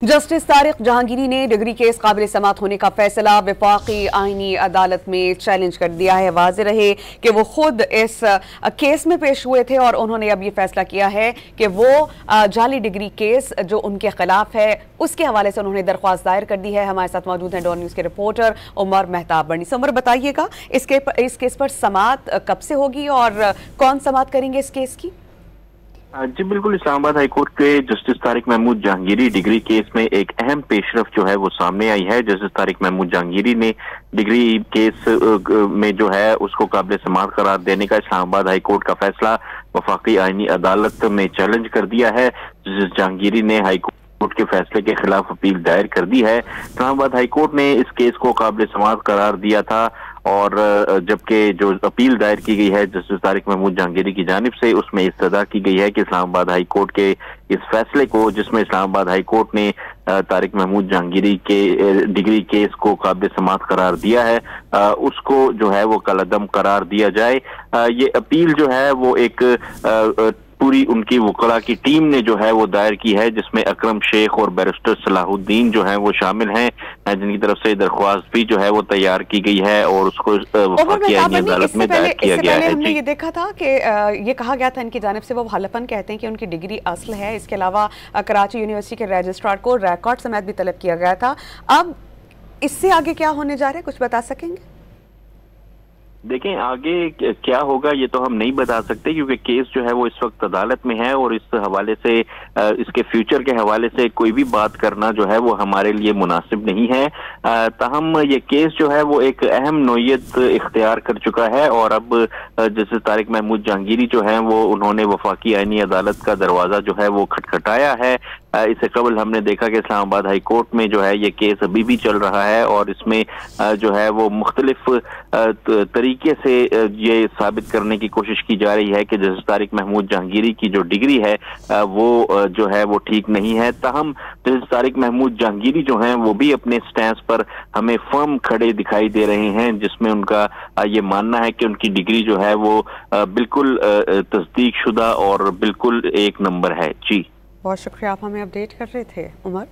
Justice Tariq Jahangiri ने degree case काबिल समाअत होने का फैसला वफाकी आईनी अदालत में चैलेंज कर दिया है। वाज़ेह रहे कि वो खुद इस केस में पेश हुए थे और उन्होंने अब ये फैसला किया है कि वो जाली डिग्री केस जो उनके खिलाफ है उसके हवाले से उन्होंने दरख्वास्त दायर कर दी है। हमारे साथ मौजूद हैं डॉन न्यूज़ के रिपोर्टर उमर मेहताब बनी। उमर, बताइएगा इस केस पर समाअत कब से होगी और कौन समाअत करेंगे इस केस की? जी बिल्कुल, इस्लामाबाद हाईकोर्ट के justice Tariq Mahmood Jahangiri degree case में एक अहम पेशरफ जो है वो सामने आई है। जस्टिस तारिक महमूद जहांगीरी ने डिग्री केस में जो है उसको काबिल समाअत करार देने का इस्लामाबाद हाईकोर्ट का फैसला वफाकी आईनी अदालत में चैलेंज कर दिया है। जस्टिस जहांगीरी ने हाईकोर्ट के फैसले के खिलाफ अपील दायर कर दी है। इस्लामाबाद हाईकोर्ट ने इस केस को काबिल समाअत करार दिया था और जबकि जो अपील दायर की गई है जस्टिस तारिक महमूद जहांगीरी की जानिब से उसमें इस्तदा की गई है कि इस्लामाबाद हाई कोर्ट के इस फैसले को, जिसमें इस्लामाबाद हाई कोर्ट ने तारिक महमूद जहांगीरी के डिग्री केस को काबिल समाअत करार दिया है, उसको जो है वो कलअदम करार दिया जाए। ये अपील जो है वो एक पूरी उनकी वकला की टीम ने जो है वो दायर की है, जिसमें अकरम शेख और बैरिस्टर सलाहुद्दीन जो हैं वो शामिल हैं, जिनकी तरफ से दरख्वास्त भी जो है वो तैयार की गई है और उसको वफाकी आईनी अदालत में दायर किया गया है। हमने ये देखा था कि ये कहा गया था इनकी जानिब से, वो हलफन कहते हैं कि उनकी डिग्री असल है। इसके अलावा कराची यूनिवर्सिटी के रजिस्ट्रार को रिकॉर्ड समेत भी तलब किया गया था। अब इससे आगे क्या होने जा रहा है, कुछ बता सकेंगे? देखें, आगे क्या होगा ये तो हम नहीं बता सकते, क्योंकि केस जो है वो इस वक्त अदालत में है और इस हवाले से इसके फ्यूचर के हवाले से कोई भी बात करना जो है वो हमारे लिए मुनासिब नहीं है। ताहम ये केस जो है वो एक अहम नोयत इख्तियार कर चुका है और अब जैसे तारिक महमूद जहांगीरी जो है वो उन्होंने वफाकी आईनी अदालत का दरवाजा जो है वो खटखटाया है। इससे कबल हमने देखा कि इस्लामाबाद हाई कोर्ट में जो है ये केस अभी भी चल रहा है और इसमें जो है वो मुख्तलिफ तरीके से ये साबित करने की कोशिश की जा रही है कि जस्टिस तारिक महमूद जहांगीरी की जो डिग्री है वो जो है वो ठीक नहीं है। ताहम जस्टिस तारिक महमूद जहांगीरी जो हैं वो भी अपने स्टैंस पर हमें फर्म खड़े दिखाई दे रहे हैं, जिसमें उनका ये मानना है कि उनकी डिग्री जो है वो बिल्कुल तस्दीक शुदा और बिल्कुल एक नंबर है। जी बहुत शुक्रिया, आप हमें अपडेट कर रहे थे उमर।